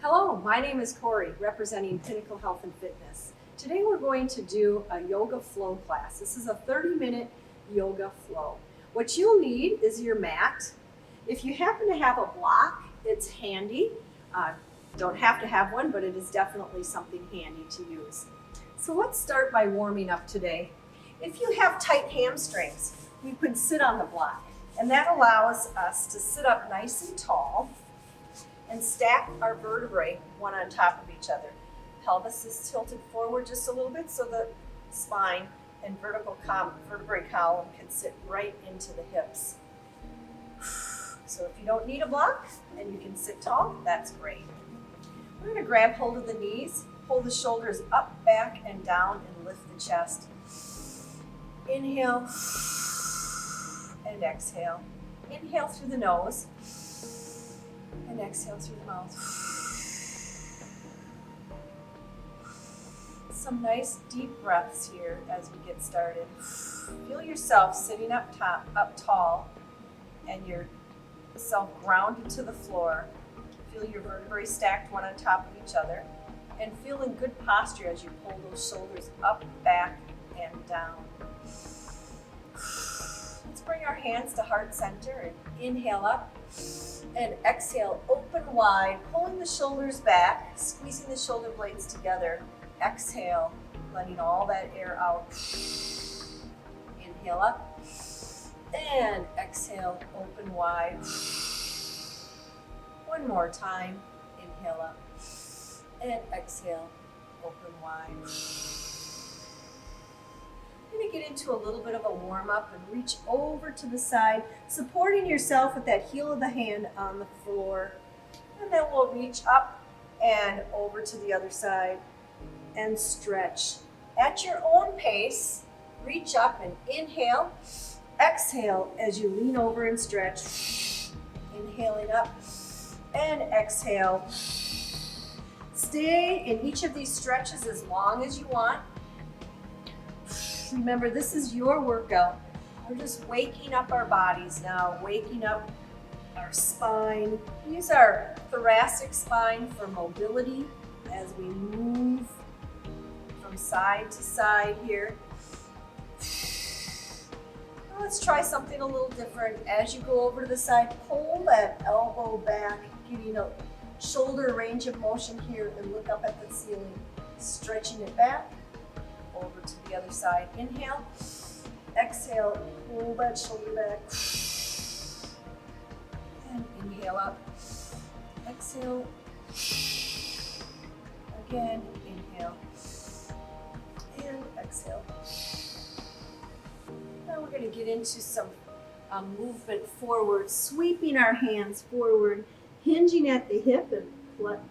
Hello, my name is Cory, representing Pinnacle Health and Fitness. Today we're going to do a yoga flow class. This is a 30-minute yoga flow. What you'll need is your mat. If you happen to have a block, it's handy. Don't have to have one, but it is definitely something handy to use. So let's start by warming up today. If you have tight hamstrings, we could sit on the block, and that allows us to sit up nice and tall and stack our vertebrae one on top of each other. Pelvis is tilted forward just a little bit so the spine and vertebrae column can sit right into the hips. So if you don't need a block and you can sit tall, that's great. We're going to grab hold of the knees, pull the shoulders up, back, and down, and lift the chest. Inhale and exhale. Inhale through the nose and exhale through the mouth. Some nice deep breaths here as we get started. Feel yourself sitting up tall, and yourself grounded to the floor. Feel your vertebrae stacked one on top of each other, and feel in good posture as you pull those shoulders up, back, and down. Let's bring our hands to heart center and inhale up and exhale, open wide, pulling the shoulders back, squeezing the shoulder blades together. Exhale, letting all that air out. Inhale up and exhale, open wide. One more time. Inhale up and exhale, open wide. You're going to get into a little bit of a warm up and reach over to the side, supporting yourself with that heel of the hand on the floor. And then we'll reach up and over to the other side and stretch. At your own pace, reach up and inhale. Exhale as you lean over and stretch. Inhaling up and exhale. Stay in each of these stretches as long as you want. Remember, this is your workout. We're just waking up our bodies now, waking up our spine. Use our thoracic spine for mobility as we move from side to side here. Now let's try something a little different. As you go over to the side, pull that elbow back, getting a shoulder range of motion here, and look up at the ceiling, stretching it back. Over to the other side. Inhale, exhale, pull that shoulder back, and inhale up. Exhale, again, inhale, and exhale. Now we're going to get into some movement forward, sweeping our hands forward, hinging at the hip and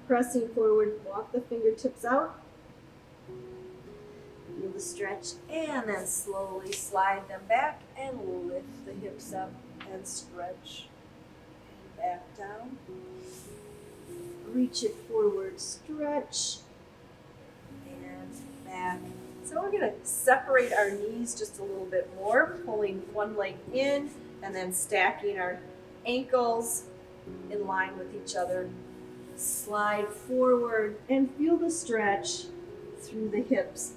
pressing forward. Walk the fingertips out. Feel the stretch, and then slowly slide them back and lift the hips up and stretch. And back down. Reach it forward, stretch, and back. So we're going to separate our knees just a little bit more, pulling one leg in and then stacking our ankles in line with each other. Slide forward and feel the stretch through the hips,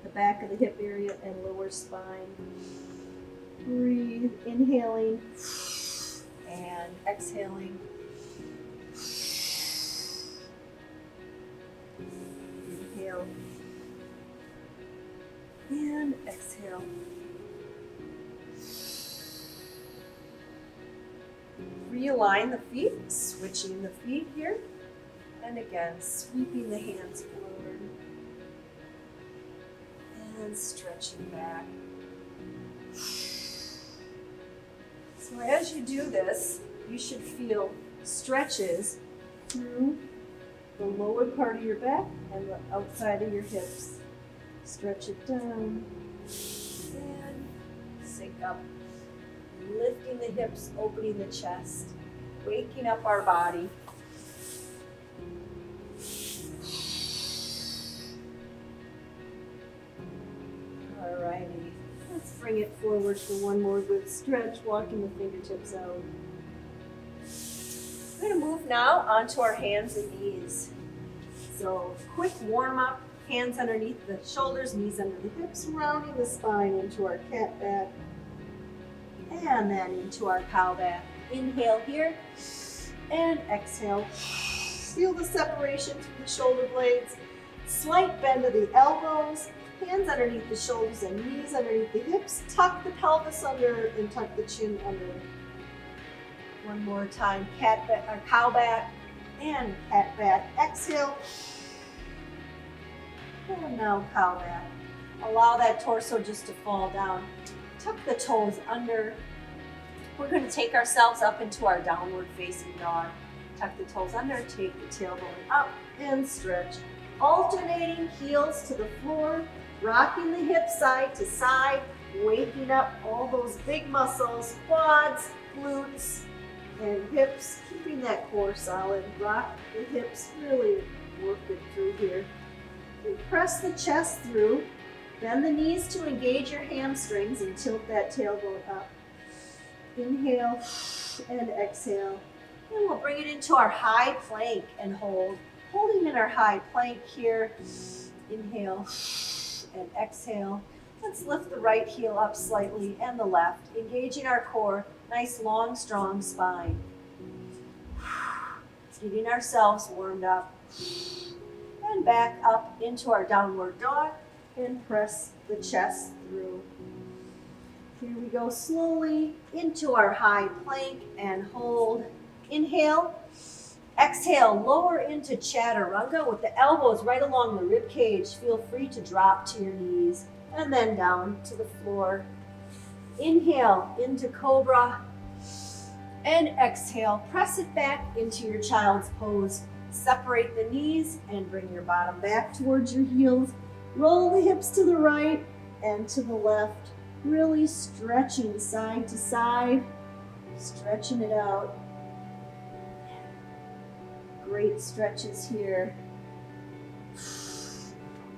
the back of the hip area and lower spine. Breathe, inhaling and exhaling. Inhale and exhale. Realign the feet, switching the feet here, and again, sweeping the hands forward. And stretching back. So as you do this, you should feel stretches through the lower part of your back and the outside of your hips. Stretch it down and sink up. Lifting the hips, opening the chest, waking up our body. Alrighty, let's bring it forward for one more good stretch, walking the fingertips out. We're going to move now onto our hands and knees. So quick warm up, hands underneath the shoulders, knees under the hips, rounding the spine into our cat back, and then into our cow back. Inhale here, and exhale. Feel the separation through the shoulder blades. Slight bend of the elbows, hands underneath the shoulders and knees underneath the hips. Tuck the pelvis under and tuck the chin under. One more time, cat back, or cow back, and cat back. Exhale. And now cow back. Allow that torso just to fall down. Tuck the toes under. We're going to take ourselves up into our downward facing dog. Tuck the toes under, take the tailbone up and stretch. Alternating heels to the floor, rocking the hips side to side, waking up all those big muscles, quads, glutes, and hips, keeping that core solid. Rock the hips, really work it through here. And press the chest through, bend the knees to engage your hamstrings and tilt that tailbone up. Inhale and exhale. And we'll bring it into our high plank and hold. Holding in our high plank here. Inhale and exhale. Let's lift the right heel up slightly and the left, engaging our core. Nice, long, strong spine. Getting ourselves warmed up. And back up into our downward dog and press the chest through. Here we go slowly into our high plank and hold. Inhale. Exhale, lower into chaturanga with the elbows right along the rib cage. Feel free to drop to your knees and then down to the floor. Inhale into cobra and exhale. Press it back into your child's pose. Separate the knees and bring your bottom back towards your heels. Roll the hips to the right and to the left. Really stretching side to side, stretching it out. Great stretches here.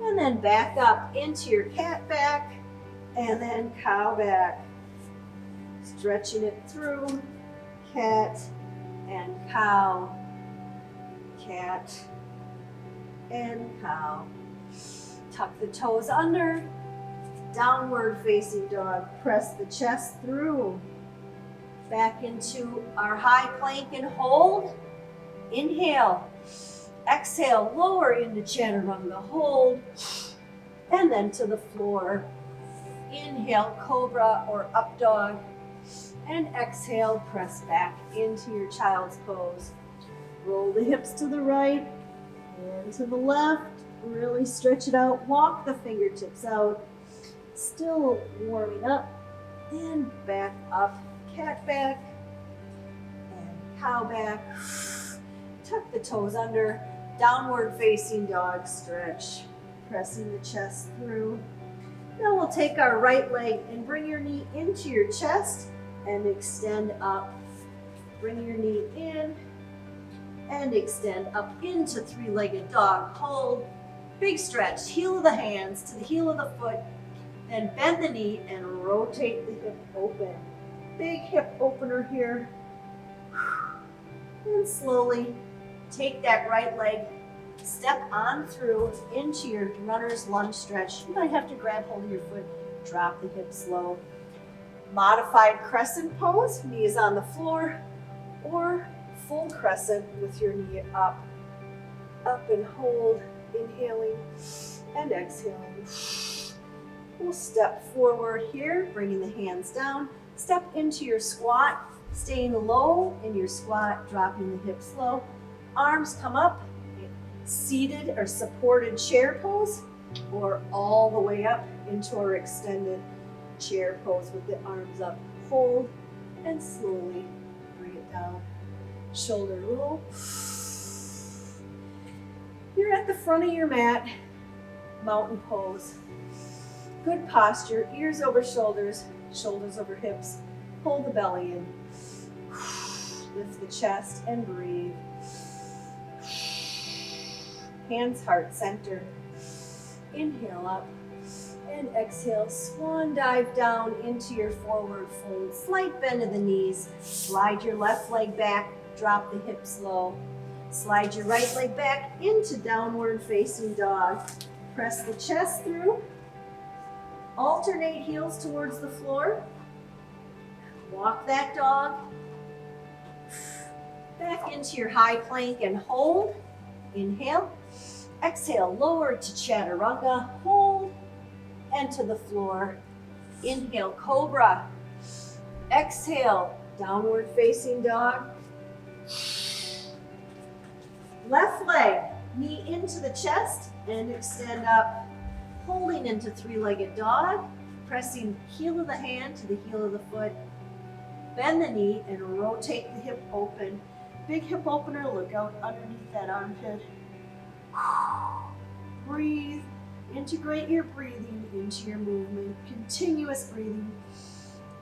And then back up into your cat back and then cow back. Stretching it through, cat and cow, cat and cow. Tuck the toes under, downward facing dog. Press the chest through. Back into our high plank and hold. Inhale, exhale, lower into chaturanga, hold, and then to the floor. Inhale, cobra or up dog, and exhale, press back into your child's pose. Roll the hips to the right and to the left, really stretch it out, walk the fingertips out, still warming up, and back up, cat back, and cow back. Tuck the toes under, downward facing dog stretch, pressing the chest through. Now we'll take our right leg and bring your knee into your chest and extend up. Bring your knee in and extend up into three-legged dog. Hold, big stretch, heel of the hands to the heel of the foot, then bend the knee and rotate the hip open. Big hip opener here. And slowly take that right leg, step on through into your runner's lunge stretch. You might have to grab hold of your foot, drop the hips low. Modified crescent pose, knees on the floor, or full crescent with your knee up. Up and hold, inhaling and exhaling. We'll step forward here, bringing the hands down. Step into your squat, staying low in your squat, dropping the hips low. Arms come up, seated or supported chair pose, or all the way up into our extended chair pose with the arms up. Hold and slowly bring it down. Shoulder roll. You're at the front of your mat, mountain pose. Good posture, ears over shoulders, shoulders over hips. Hold the belly in. Lift the chest and breathe. Hands heart center. Inhale up and exhale. Swan dive down into your forward fold. Slight bend of the knees. Slide your left leg back. drop the hips low. Slide your right leg back into downward facing dog. Press the chest through. Alternate heels towards the floor. Walk that dog back into your high plank and hold. Inhale. Exhale, lower to chaturanga. Hold and to the floor. Inhale, cobra. Exhale, downward facing dog. Left leg, knee into the chest and extend up. Holding into three-legged dog. Pressing heel of the hand to the heel of the foot. Bend the knee and rotate the hip open. Big hip opener, look out underneath that armpit. Breathe. Integrate your breathing into your movement. Continuous breathing.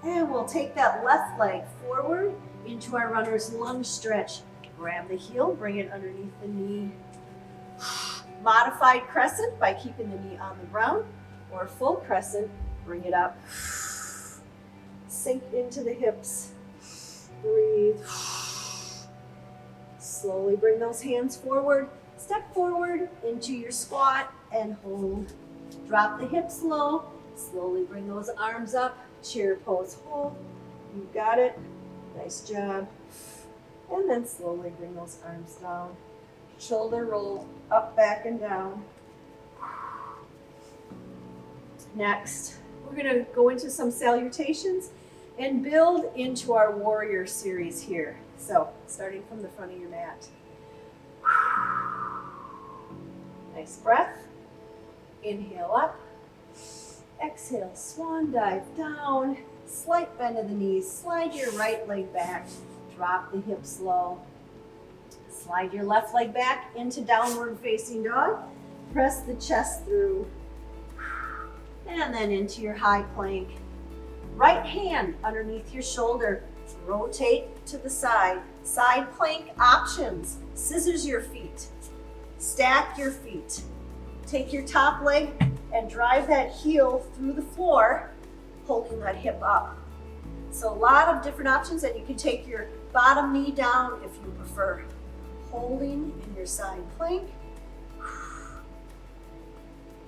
And we'll take that left leg forward into our runner's lunge stretch. Grab the heel, bring it underneath the knee. Modified crescent by keeping the knee on the ground, or full crescent, bring it up. Sink into the hips. Breathe. Slowly bring those hands forward. Step forward into your squat and hold. Drop the hips low. Slowly bring those arms up. Chair pose, hold. You got it. Nice job. And then slowly bring those arms down. Shoulder roll up, back, and down. Next, we're going to go into some salutations and build into our warrior series here. So, starting from the front of your mat. Nice breath. Inhale up. Exhale, swan dive down. Slight bend of the knees. Slide your right leg back. Drop the hips low. Slide your left leg back into downward facing dog. Press the chest through. And then into your high plank. Right hand underneath your shoulder. Rotate to the side. Side plank options. Scissors your feet. Stack your feet. Take your top leg and drive that heel through the floor, holding that hip up. So a lot of different options, and you can take your bottom knee down if you prefer. Holding in your side plank.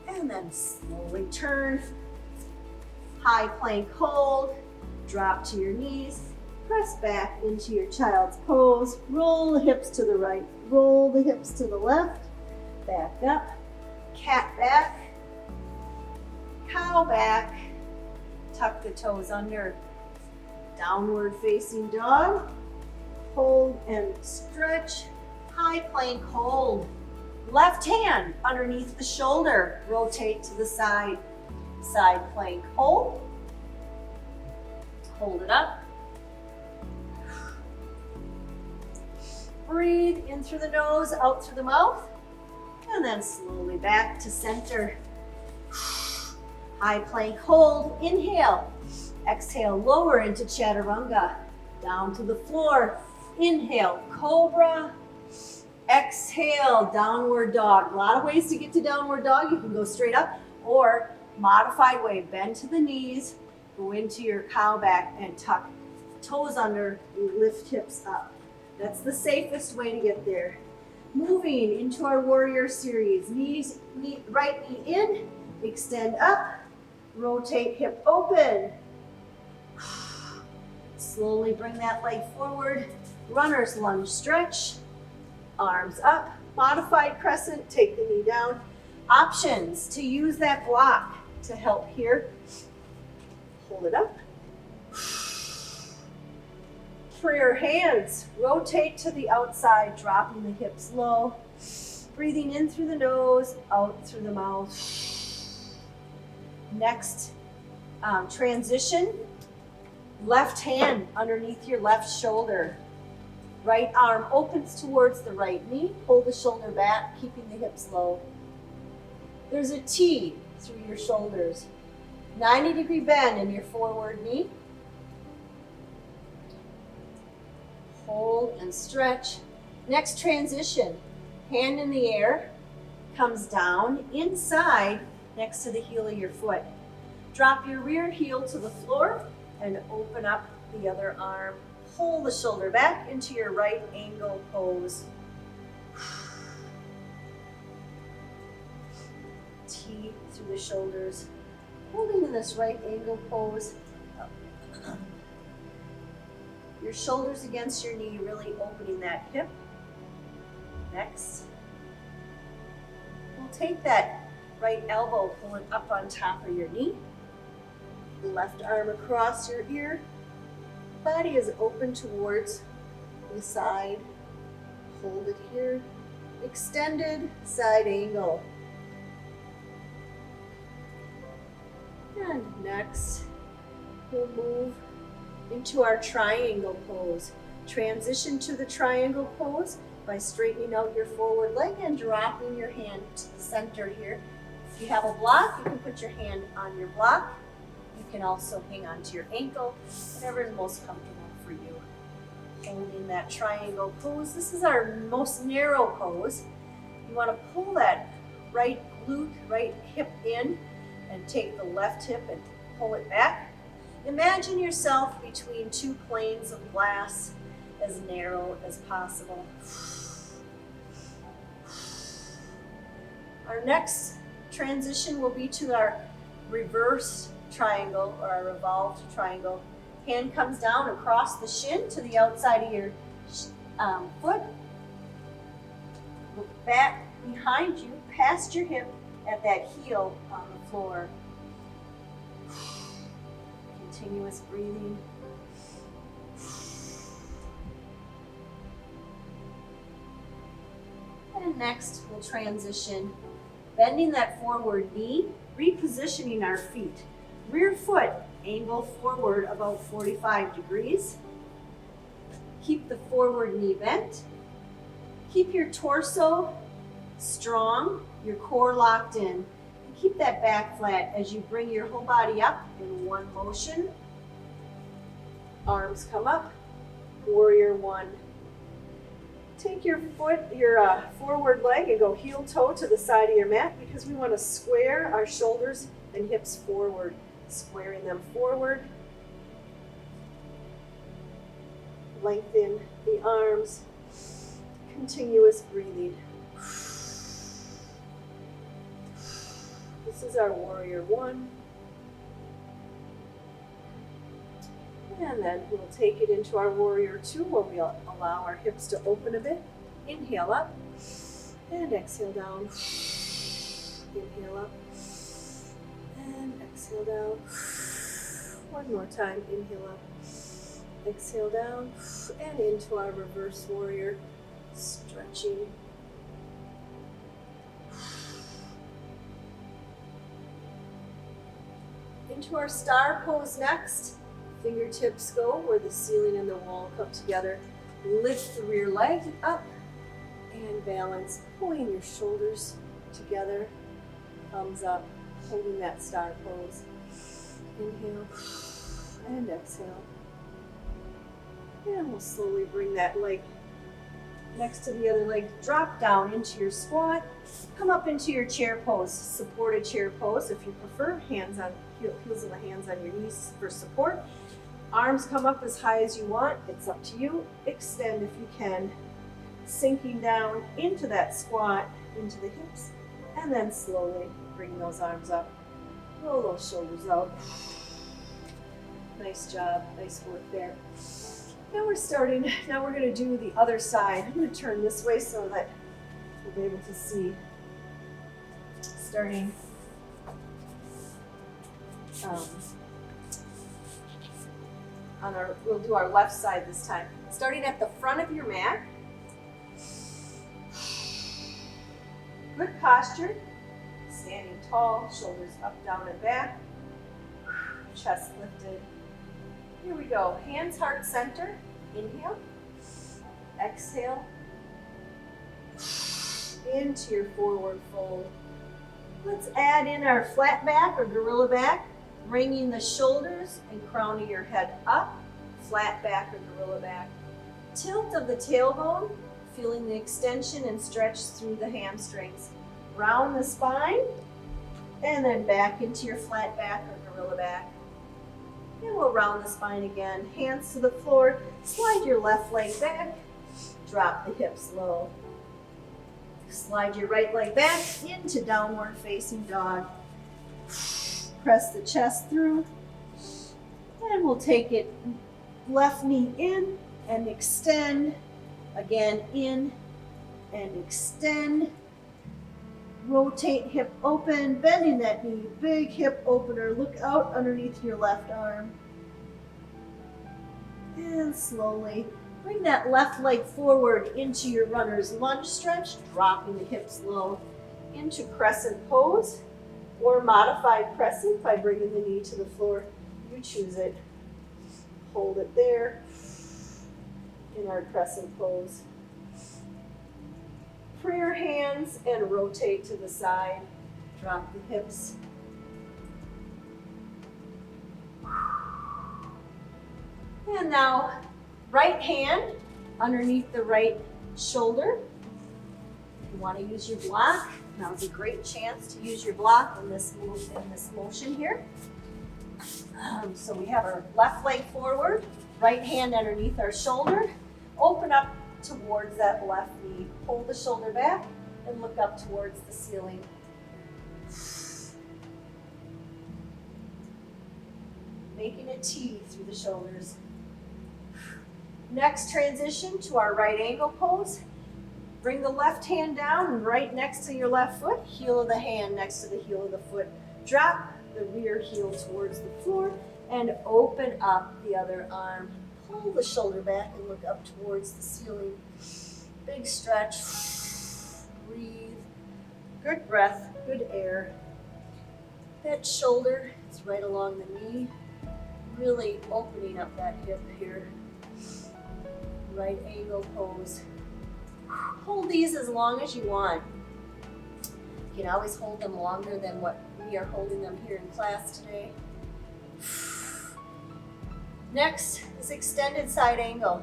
And then slowly turn. High plank hold. Drop to your knees. Press back into your child's pose. Roll the hips to the right. Roll the hips to the left. Back up. Cat back. Cow back. Tuck the toes under. Downward facing dog. Hold and stretch. High plank hold. Left hand underneath the shoulder. Rotate to the side. Side plank hold. Hold it up. Breathe in through the nose, out through the mouth. And then slowly back to center. High plank hold. Inhale. Exhale, lower into chaturanga. Down to the floor. Inhale, cobra. Exhale, downward dog. A lot of ways to get to downward dog. You can go straight up or modified way. Bend to the knees, go into your cow back and tuck toes under. You lift hips up. That's the safest way to get there. Moving into our warrior series. Right knee in, extend up, rotate hip open. Slowly bring that leg forward. Runner's lunge stretch. Arms up. Modified crescent, take the knee down. Options to use that block to help here. Hold it up. Prayer hands, rotate to the outside, dropping the hips low. Breathing in through the nose, out through the mouth. Next, transition. Left hand underneath your left shoulder. Right arm opens towards the right knee. Pull the shoulder back, keeping the hips low. There's a T through your shoulders. 90-degree bend in your forward knee. Hold and stretch. Next transition. Hand in the air, comes down inside next to the heel of your foot. Drop your rear heel to the floor and open up the other arm. pull the shoulder back into your right angle pose. T through the shoulders, holding in this right angle pose. Your shoulders against your knee, really opening that hip. Next, we'll take that right elbow, pull it up on top of your knee. Left arm across your ear. Body is open towards the side. Hold it here. Extended side angle. And next, we'll move into our triangle pose. Transition to the triangle pose by straightening out your forward leg and dropping your hand to the center here. If you have a block, you can put your hand on your block. You can also hang on to your ankle, whatever is most comfortable for you. Holding that triangle pose. This is our most narrow pose. You want to pull that right glute, right hip in, and take the left hip and pull it back. Imagine yourself between two planes of glass, as narrow as possible. Our next transition will be to our reverse triangle or our revolved triangle. Hand comes down across the shin to the outside of your foot. Look back behind you, past your hip at that heel on the floor. Continuous breathing. And next we'll transition, bending that forward knee, repositioning our feet. Rear foot angle forward about 45 degrees. Keep the forward knee bent. Keep your torso strong, your core locked in. And keep that back flat as you bring your whole body up in one motion. Arms come up, warrior one. Take your foot, your forward leg, and go heel toe to the side of your mat because we want to square our shoulders and hips forward. Squaring them forward. Lengthen the arms. Continuous breathing. This is our warrior one. And then we'll take it into our warrior two where we'll allow our hips to open a bit. Inhale up and exhale down. Inhale up and exhale down. One more time. Inhale up, exhale down, and into our reverse warrior. Stretching. Into our star pose next. Fingertips go where the ceiling and the wall come together. Lift the rear leg up and balance, pulling your shoulders together. Thumbs up, holding that star pose. Inhale and exhale. And we'll slowly bring that leg next to the other leg. Drop down into your squat. Come up into your chair pose, supported chair pose if you prefer. Hands on heels of the hands on your knees for support. Arms come up as high as you want. It's up to you. Extend if you can. Sinking down into that squat, into the hips, and then slowly bring those arms up. Roll those shoulders out. Nice job. Nice work there. Now we're starting. Now we're going to do the other side. I'm going to turn this way so that we'll be able to see. Starting we'll do our left side this time. Starting at the front of your mat. Good posture. Standing tall, shoulders up, down, and back. Chest lifted. Here we go. Hands heart center. Inhale. Exhale. Into your forward fold. Let's add in our flat back or gorilla back. Bringing the shoulders and crown of your head up. Flat back or gorilla back. Tilt of the tailbone. Feeling the extension and stretch through the hamstrings. Round the spine. And then back into your flat back or gorilla back. And we'll round the spine again. Hands to the floor. Slide your left leg back, drop the hips low. Slide your right leg back into downward facing dog. Press the chest through. And we'll take it left knee in and extend. Again, in and extend. Rotate hip open, bending that knee. Big hip opener. Look out underneath your left arm. And slowly bring that left leg forward into your runner's lunge stretch, dropping the hips low into crescent pose or modified crescent by bringing the knee to the floor. You choose it. Hold it there in our crescent pose. Prayer hands and rotate to the side. Drop the hips. And now, right hand underneath the right shoulder. If you want to use your block, now's a great chance to use your block in this motion here. So we have our left leg forward, right hand underneath our shoulder. Open up towards that left knee. Pull the shoulder back and look up towards the ceiling. Making a T through the shoulders. Next, transition to our right angle pose. Bring the left hand down and right next to your left foot, heel of the hand next to the heel of the foot. Drop the rear heel towards the floor and open up the other arm. Pull the shoulder back and look up towards the ceiling. Big stretch. Breathe. Good breath, good air. That shoulder is right along the knee. Really opening up that hip here. Right angle pose. Hold these as long as you want. You can always hold them longer than what we are holding them here in class today. Next is extended side angle.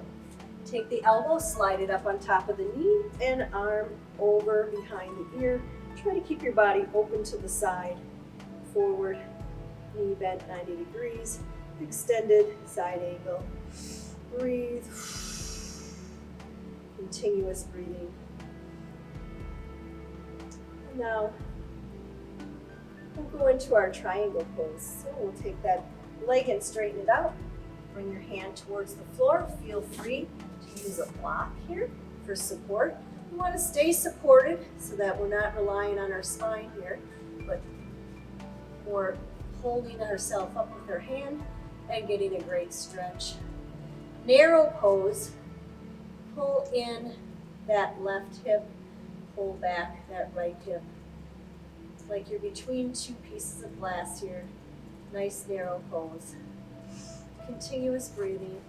Take the elbow, slide it up on top of the knee, and arm over behind the ear. Try to keep your body open to the side. Forward, knee bent 90 degrees. Extended side angle. Breathe. Continuous breathing. And now we'll go into our triangle pose. So we'll take that leg and straighten it out. Bring your hand towards the floor. Feel free to use a block here for support. We want to stay supported so that we're not relying on our spine here, but we're holding ourselves up with our hand and getting a great stretch. Narrow pose. Pull in that left hip, pull back that right hip. It's like you're between two pieces of glass here. Nice narrow pose. Continuous breathing.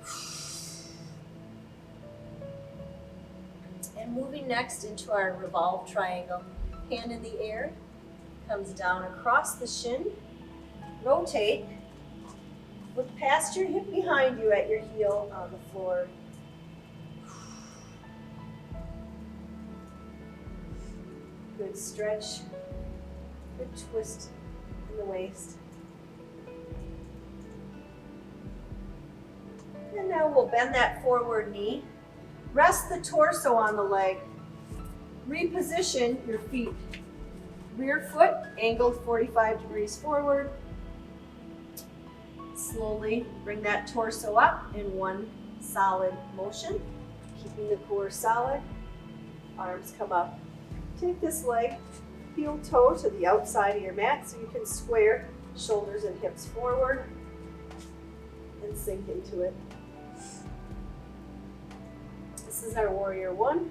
And moving next into our revolve triangle. Hand in the air, comes down across the shin. Rotate. Look past your hip behind you at your heel on the floor. Good stretch, good twist in the waist. And now we'll bend that forward knee. Rest the torso on the leg. Reposition your feet. Rear foot angled 45 degrees forward. Slowly bring that torso up in one solid motion, keeping the core solid. Arms come up. Take this leg, heel toe to the outside of your mat so you can square shoulders and hips forward and sink into it. This is our warrior one.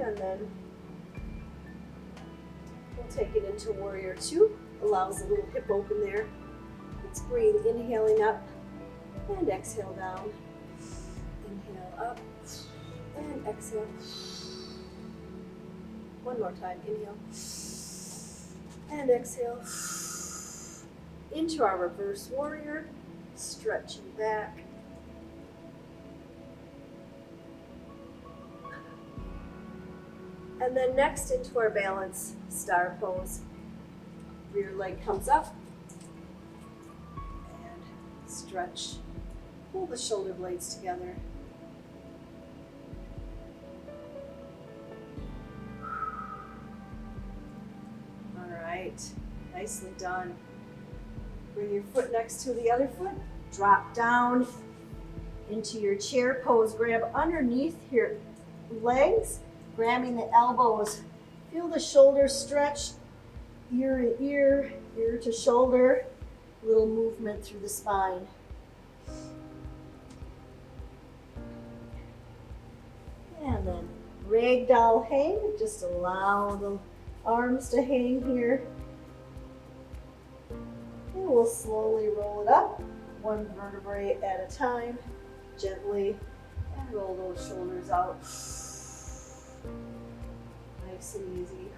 And then we'll take it into warrior two. Allows a little hip open there. Let's breathe, inhaling up and exhale down. Inhale up and exhale. One more time, inhale and exhale. Into our reverse warrior, stretching back. And then next into our balance star pose. Rear leg comes up, stretch. Pull the shoulder blades together. All right, nicely done. Bring your foot next to the other foot. Drop down into your chair pose. Grab underneath your legs, grabbing the elbows. Feel the shoulders stretch, ear to ear, ear to shoulder. Little movement through the spine. And then ragdoll hang. Just allow the arms to hang here. And we'll slowly roll it up, one vertebrae at a time, gently, and roll those shoulders out. Nice and easy.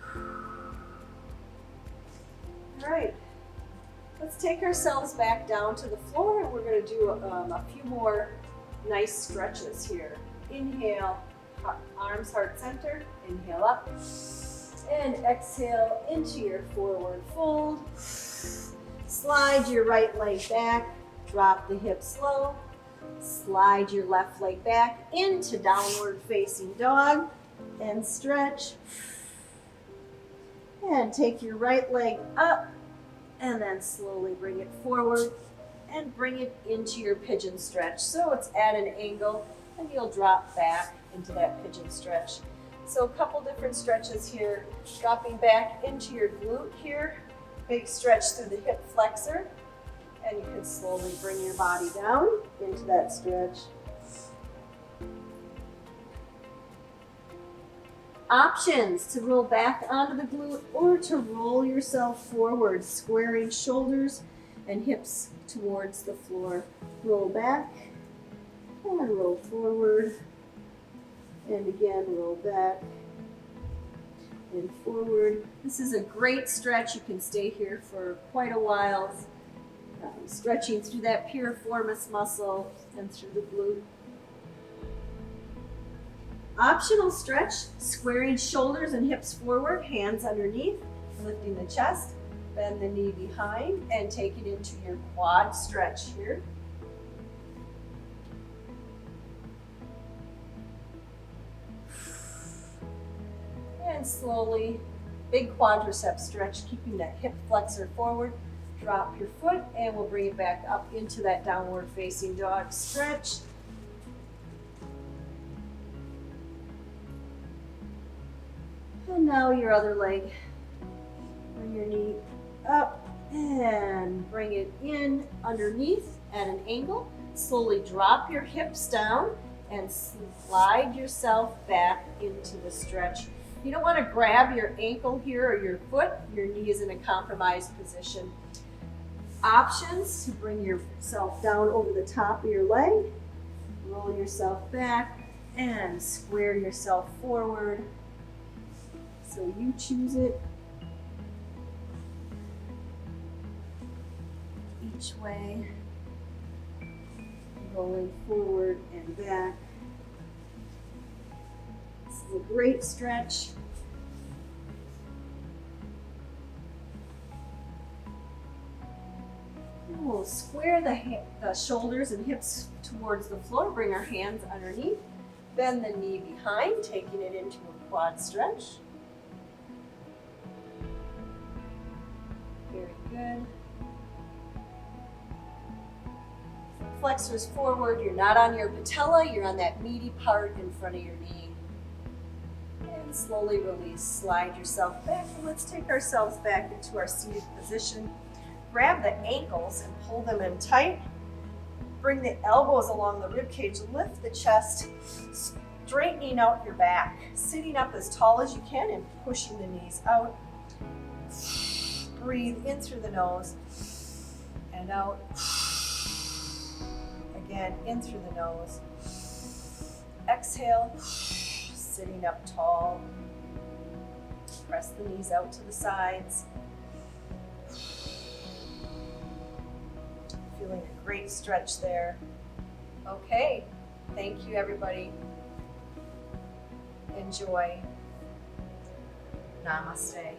All right, let's take ourselves back down to the floor, and we're going to do a few more nice stretches here. Inhale, arms heart center, inhale up, and exhale into your forward fold. Slide your right leg back, drop the hips low, slide your left leg back into downward facing dog, and stretch. And take your right leg up, and then slowly bring it forward, and bring it into your pigeon stretch. So it's at an angle, and you'll drop back into that pigeon stretch. So a couple different stretches here, dropping back into your glute here. Big stretch through the hip flexor, and you can slowly bring your body down into that stretch. Options to roll back onto the glute or to roll yourself forward, squaring shoulders and hips towards the floor. Roll back and roll forward, and again roll back and forward. This is a great stretch. You can stay here for quite a while, stretching through that piriformis muscle and through the glute. Optional stretch, squaring shoulders and hips forward, hands underneath, lifting the chest, bend the knee behind, and take it into your quad stretch here. And slowly, big quadricep stretch, keeping that hip flexor forward. Drop your foot, and we'll bring it back up into that downward facing dog stretch. And now your other leg. Bring your knee up and bring it in underneath at an angle. Slowly drop your hips down and slide yourself back into the stretch. You don't want to grab your ankle here or your foot. Your knee is in a compromised position. Options to bring yourself down over the top of your leg. Roll yourself back and square yourself forward. So you choose it. Each way. Rolling forward and back. This is a great stretch. And we'll square the shoulders and hips towards the floor. Bring our hands underneath. Bend the knee behind, taking it into a quad stretch. Very good. Flexors forward. You're not on your patella, you're on that meaty part in front of your knee. And slowly release. Slide yourself back. And let's take ourselves back into our seated position. Grab the ankles and pull them in tight. Bring the elbows along the rib cage. Lift the chest, straightening out your back. Sitting up as tall as you can and pushing the knees out. Breathe in through the nose and out. Again, in through the nose. Exhale, sitting up tall. Press the knees out to the sides. Feeling a great stretch there. Okay, thank you everybody. Enjoy. Namaste.